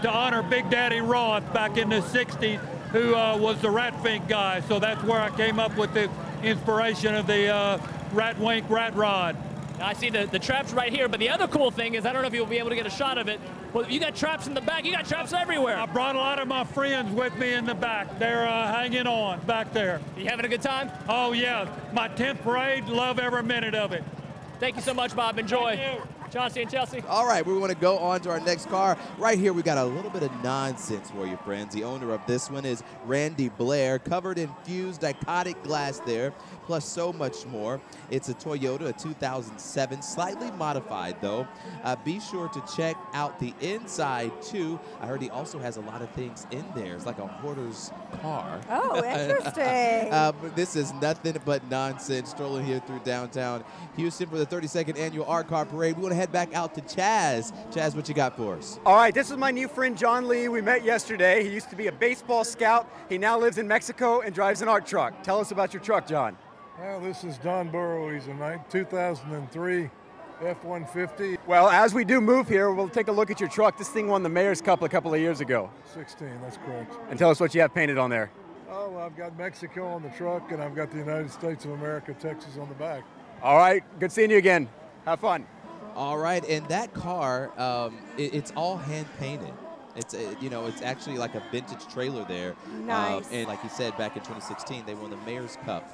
honor Big Daddy Roth back in the 60s, who was the Rat Fink guy. So that's where I came up with the inspiration of the Rat Wink rat rod. I see the traps right here, but the other cool thing is, I don't know if you'll be able to get a shot of it, but you got traps in the back, you got traps everywhere. I brought a lot of my friends with me in the back. They're hanging on back there. You having a good time? Oh, yeah. My 10th parade, love every minute of it. Thank you so much, Bob. Enjoy. Thank you. Chauncey and Chelsea. All right, we want to go on to our next car. Right here, we got a little bit of nonsense for you, friends. The owner of this one is Randy Blair, covered in fused dichotic glass there, plus so much more. It's a Toyota, a 2007, slightly modified, though. Be sure to check out the inside, too. I heard he also has a lot of things in there. It's like a hoarder's car. Oh, interesting. But this is nothing but nonsense, strolling here through downtown Houston for the 32nd Annual Art Car Parade. We want to head back out to Chaz. Chaz, what you got for us? All right, this is my new friend John Lee. We met yesterday. He used to be a baseball scout. He now lives in Mexico and drives an art truck. Tell us about your truck, John. Well, this is Don Burrow. He's a 2003 F-150. Well, as we do move here, we'll take a look at your truck. This thing won the Mayor's Cup a couple of years ago. 16, that's correct. And tell us what you have painted on there. Oh, well, I've got Mexico on the truck, and I've got the United States of America, Texas on the back. All right, good seeing you again. Have fun. All right, and that car, it's all hand painted. It's it's actually like a vintage trailer there. Nice. And like you said, back in 2016, they won the Mayor's Cup.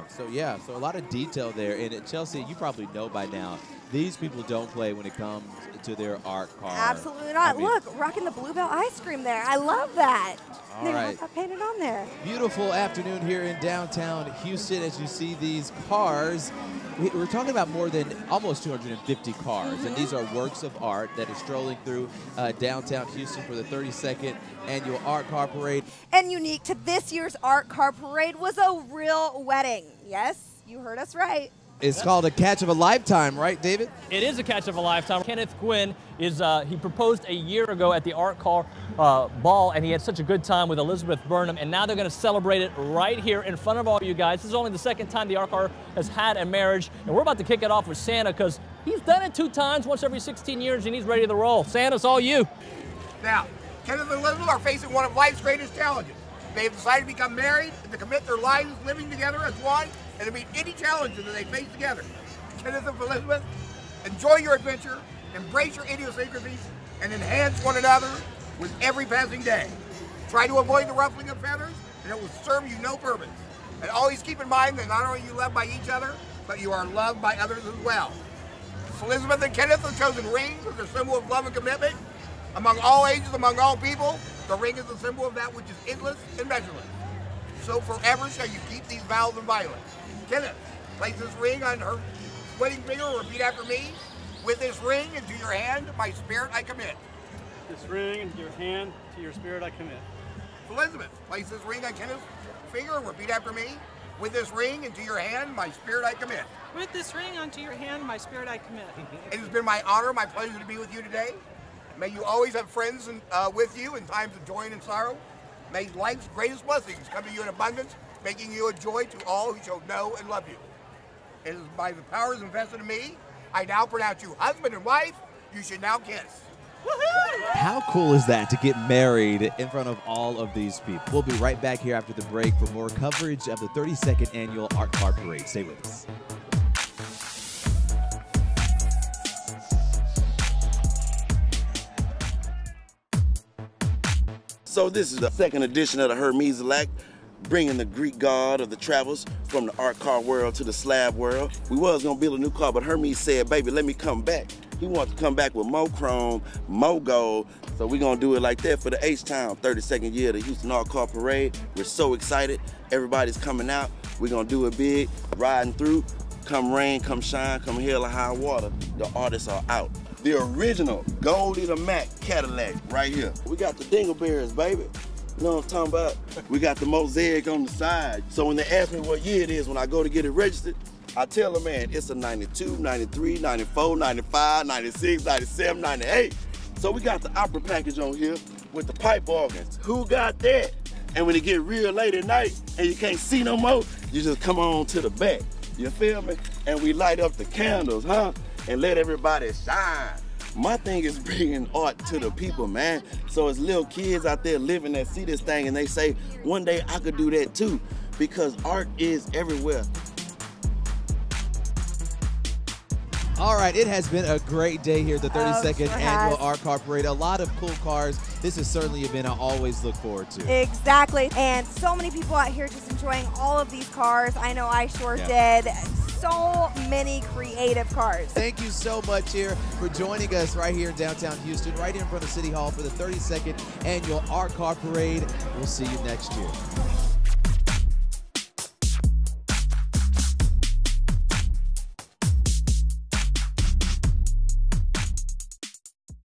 So a lot of detail there. And Chelsea, you probably know by now, these people don't play when it comes to their art car. Absolutely not. I mean, look, rocking the Bluebell ice cream there. I love that. All they right. have that painted on there. Beautiful afternoon here in downtown Houston as you see these cars. We're talking about more than almost 250 cars, and these are works of art that are strolling through downtown Houston for the 32nd Annual Art Car Parade. And unique to this year's Art Car Parade was a real wedding. Yes, you heard us right. It's called a catch of a lifetime, right, David? It is a catch of a lifetime. Kenneth Quinn is he proposed a year ago at the Art Car Ball, and he had such a good time with Elizabeth Burnham, and now they're going to celebrate it right here in front of all you guys. This is only the second time the Art Car has had a marriage, and we're about to kick it off with Santa because he's done it 2 times, once every 16 years, and he's ready to roll. Santa's all you. Now, Kenneth and Elizabeth are facing one of life's greatest challenges. They have decided to become married and to commit their lives living together as one and to meet any challenges that they face together. Kenneth and Elizabeth, enjoy your adventure, embrace your idiosyncrasies, and enhance one another with every passing day. Try to avoid the ruffling of feathers, and it will serve you no purpose. And always keep in mind that not only are you loved by each other, but you are loved by others as well. Elizabeth and Kenneth have chosen rings as their symbol of love and commitment. Among all ages, among all people, the ring is the symbol of that which is endless and measureless. So forever shall you keep these vows of violence. Kenneth, place this ring on her wedding finger and repeat after me. With this ring into your hand, my spirit I commit. This ring into your hand, to your spirit I commit. Elizabeth, place this ring on Kenneth's finger and repeat after me. With this ring into your hand, my spirit I commit. With this ring onto your hand, my spirit I commit. It has been my honor, my pleasure to be with you today. May you always have friends with you in times of joy and sorrow. May life's greatest blessings come to you in abundance, making you a joy to all who shall know and love you. It is by the powers invested in me, I now pronounce you husband and wife. You should now kiss. How cool is that to get married in front of all of these people? We'll be right back here after the break for more coverage of the 32nd Annual Art Car Parade. Stay with us. So this is the second edition of the Hermes Elect, bringing the Greek god of the travels from the art car world to the slab world. We was gonna build a new car, but Hermes said, baby, let me come back. He wants to come back with more chrome, more gold. So we're gonna do it like that for the H-Town 32nd year of the Houston Art Car Parade. We're so excited. Everybody's coming out. We're gonna do it big, riding through. Come rain, come shine, come hell or high water, the artists are out. The original Goldie the Mac Cadillac right here. We got the dingleberries, baby. You know what I'm talking about? We got the mosaic on the side. So when they ask me what year it is, when I go to get it registered, I tell them, man, it's a 92, 93, 94, 95, 96, 97, 98. So we got the opera package on here with the pipe organs. Who got that? And when it get real late at night and you can't see no more, you just come on to the back. You feel me? And we light up the candles, huh? And let everybody shine. My thing is bringing art to the people, man. So it's little kids out there living that see this thing and they say, one day I could do that too, because art is everywhere. All right, it has been a great day here at the 32nd Annual Art Car Parade. A lot of cool cars. This is certainly an event I always look forward to. Exactly, and so many people out here just enjoying all of these cars. I know I sure did. So many creative cars. Thank you so much here for joining us right here in downtown Houston, right here in front of City Hall for the 32nd Annual Art Car Parade. We'll see you next year.